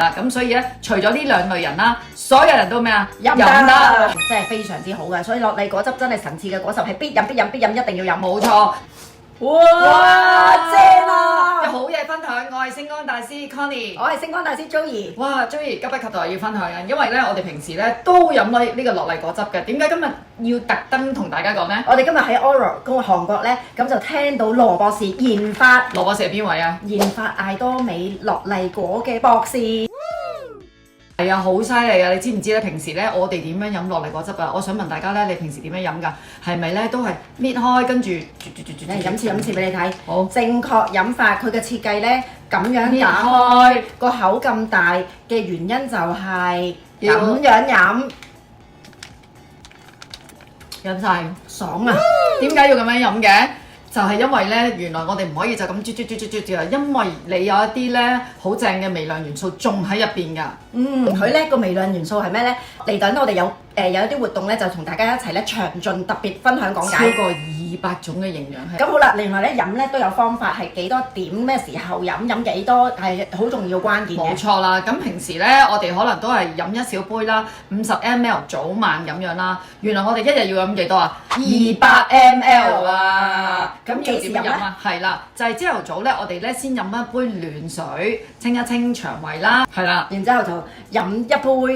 啦，咁所以咧，除咗呢兩類人啦，所有人都咩啊？飲得，真係非常之好嘅。所以樂麗果汁真係神賜嘅果汁，係必飲必飲必飲，一定要飲。冇錯。哇，正啊！有好嘢分享，我係星光大師 Connie， 我係星光大師 Joey。哇 Joey 急不及待要分享嘅，因為咧我哋平時咧都飲呢個樂麗果汁嘅，點解今日要特登同大家講呢？我哋今日喺 Oro 嗰個韓國咧，咁就聽到羅博士研發係邊位啊？研發艾多美樂麗果嘅博士。係啊，好犀利啊！你知唔知咧？平時咧我哋點樣飲樂麗果汁啊？我想問大家咧，你平時點樣飲㗎？係咪咧都係搣開跟住飲次俾你睇。好，正確飲法，佢嘅設計咧咁樣搣打開個口咁大嘅原因就係咁樣飲晒爽啊！點解要咁樣飲嘅？就係因為咧，原來我哋唔可以就咁啜啊，因為你有一啲咧好正嘅微量元素仲喺入邊㗎。佢咧個微量元素係咩咧？嚟緊我哋有一啲活動咧，就同大家一齊咧詳盡特別分享講解。超過200種嘅營養。咁好啦，另外咧飲咧都有方法，係幾多點咩時候飲幾多係好重要關鍵嘅。冇錯啦，咁平時咧我哋可能都係飲一小杯啦，50 ml 早晚咁樣啦。原來我哋一日要飲幾多啊？200 ml 啊！咁要點樣飲啊？係啦，就係朝頭早咧，我哋咧先飲一杯暖水，清一清腸胃啦。係啦，然之後就飲一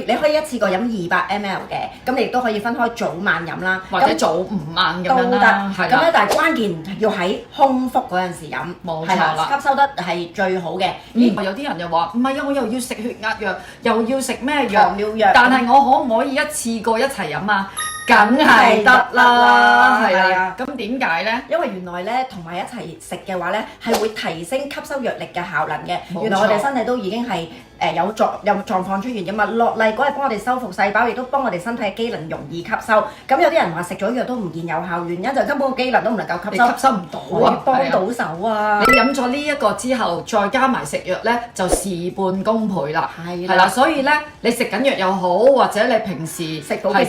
杯，你可以一次過飲200 ml 嘅，咁你亦都可以分開早晚飲啦，或者早午晚咁樣啦。係啦，咁咧但係關鍵要喺空腹嗰陣時飲，冇錯啦，吸收得係最好嘅。有啲人又話唔係啊，我又要食血壓藥，又要食咩藥，糖尿藥，但係我可唔可以一次過一齊飲啊？梗係得啦，係啊。咁點解呢？因為原來咧同埋一齊食嘅話咧，係會提升吸收藥力嘅效能嘅。冇錯，原來我哋身體都已經係有狀況出現㗎嘛。樂麗果係幫我哋修復細胞，亦都幫我哋身體嘅機能容易吸收。咁有啲人話食咗藥都唔見有效，原因就根本個機能都唔能夠吸收，吸收唔到啊，幫到手啊！你飲咗呢一個之後，再加埋食藥呢，就事半功倍啦。係啦，所以呢，你食緊藥又好，或者你平時食保健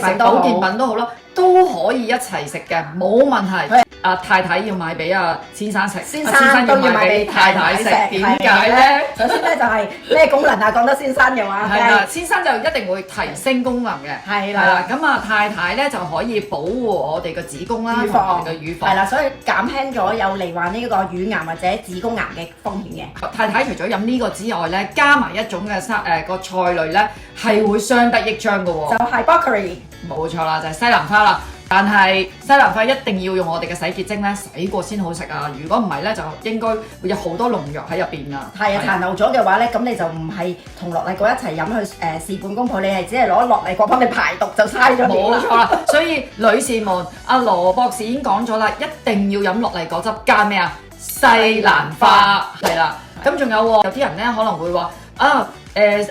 品都好啦，都可以一齊食嘅，冇問題。太太要買俾先生食，先生都要買俾太太食。點解呢？首先咧就係咩功能啊？講得先生嘅話，係啦，先生就一定會提升功能嘅。係啦，咁太太咧就可以保護我哋嘅子宮啦，預防嘅乳房。係啦，所以減輕咗有罹患呢個乳癌或者子宮癌嘅風險嘅。太太除咗飲呢個之外咧，加埋一種嘅個菜類咧，係會相得益彰嘅喎。就係 broccoli。冇錯啦，就係西蘭花啦。但係西蘭花一定要用我哋嘅洗潔精咧洗過先好食啊！如果唔係咧，就應該會有好多農藥喺入邊啊。係啊，殘留咗嘅話咧，咁你就唔係同樂麗果一齊飲去事半功倍，你係只係攞樂麗果幫你排毒就嘥咗。冇錯啦，所以女士們，阿羅博士已經講咗啦，一定要飲樂麗果汁加咩啊？西蘭花係啦。咁仲有喎，有啲人咧可能會話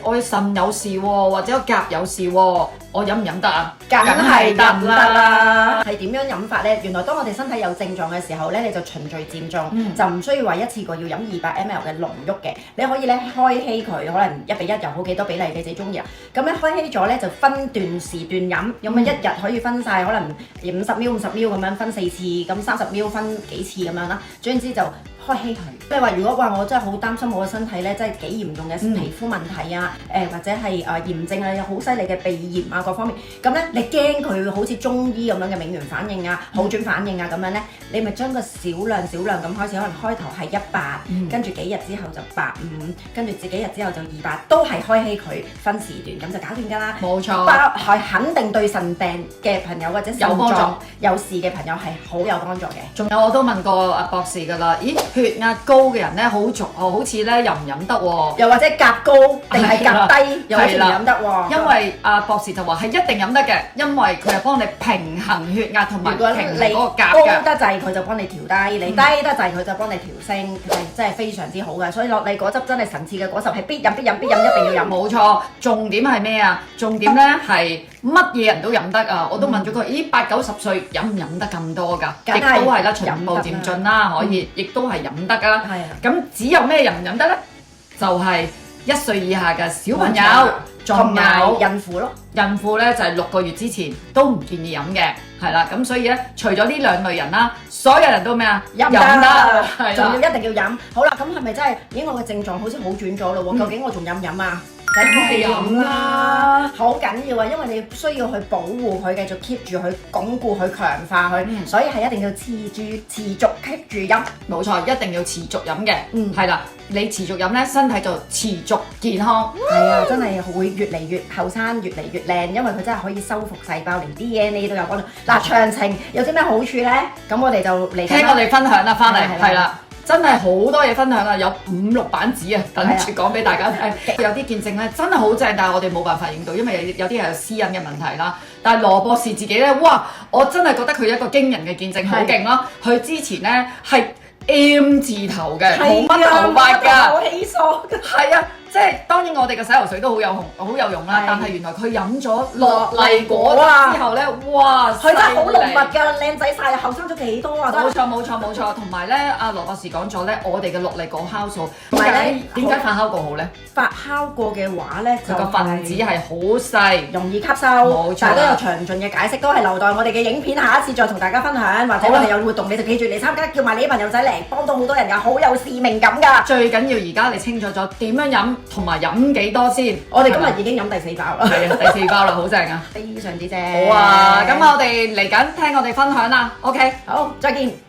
我腎有事喎，或者甲有事喎，我飲唔飲得啊？梗係得啦。係點樣飲法呢？原來當我哋身體有症狀嘅時候呢，你就循序漸進，就唔需要話一次過要飲200 ml 嘅濃郁嘅。你可以咧開稀佢，可能1:1又好，幾多比例你自己中意啊。咁咧開稀咗咧就分段時段飲，咁一日可以分晒，可能50 ml 咁樣分4次，咁30 ml 分幾次咁樣啦。總之就開稀佢。你話如果話我真係好擔心我嘅身體咧，真係幾嚴重嘅皮膚問題啊，或者係炎症啊，有好犀利嘅鼻炎啊各方面，咁咧你驚佢好似中醫咁樣嘅免疫反應啊、好轉反應啊咁樣咧，你咪將個少量咁開始，可能開頭係100，跟住幾日之後就85，跟住幾日之後就200，都係開稀佢分時段，咁就搞掂㗎啦。冇錯，係肯定對腎病嘅朋友或者腎臟有事嘅朋友係好有幫助嘅。仲有我都問過阿博士㗎啦，咦血壓高嘅人咧好似咧又唔飲得喎，又或者甲高定係甲低又好似唔飲得喎。因為阿博士就話係一定飲得嘅，因為佢係幫你平衡血壓同埋平衡嗰個甲嘅。高得滯佢就幫你調低，你低得滯佢就幫你調升，係真係非常之好嘅。所以樂麗果汁真係神賜嘅果汁，係必飲必飲必飲，一定要飲。冇錯，重點係咩啊？重點咧係乜嘢人都飲得啊！我都問咗佢，咦80、90歲飲唔飲得咁多㗎？亦都係啦，循步漸進啦，可以，亦都係飲得㗎啦。咁只有咩人唔飲得咧？就係1歲以下嘅小朋友，仲有孕婦咯。孕婦咧就係6個月之前都唔建議飲嘅，係啦。咁所以咧，除咗呢兩類人啦，所有人都咩啊？飲得，仲要一定要飲。好啦，咁係咪真係？咦，我嘅症狀好似好轉咗咯喎？究竟我仲飲唔飲啊？梗係飲啦，好緊要啊！因為你需要去保護佢，繼續 keep 住佢，鞏固佢，強化佢，所以係一定要持續 keep 住飲。冇錯，一定要持續飲嘅。係啦，你持續飲咧，身體就持續健康。係啊，真係會越嚟越後生，越嚟越靚，因為佢真係可以修復細胞，連 DNA 都有幫助。嗱，詳情有啲咩好處咧？咁我哋就嚟聽我哋分享啦，翻嚟係啦。真係好多嘢分享啊，有5-6版紙啊，等住講俾大家聽。有啲見證咧真係好正，但係我哋冇辦法影到，因為有啲係有私隱嘅問題啦。但係羅博士自己咧，哇！我真係覺得佢一個驚人嘅見證，好勁咯。佢之前咧係 M 字頭嘅，冇乜頭髮㗎，好稀疏㗎。係啊。即係當然，我哋嘅洗頭水都好有用啦。但係原來佢飲咗樂麗果之後咧，哇！佢真係好濃密㗎，靚仔晒，後生咗幾多啊！冇錯。同埋咧，阿羅博士講咗咧，我哋嘅樂麗果酵素點解發酵過好咧？發酵過嘅話咧，佢個分子係好細，容易吸收。冇錯，但係都有詳盡嘅解釋，都係留待我哋嘅影片下一次再同大家分享，或者我哋有活動你就記住嚟參加，叫埋你啲朋友仔嚟，幫到好多人㗎，好有使命感㗎。最緊要而家你清楚咗點樣飲。同埋飲幾多先？我哋今日已經飲第4包啦。係啊，第4包啦，好正啊！非常之正。好啊，咁我哋嚟緊聽我哋分享啦。OK，好，再見。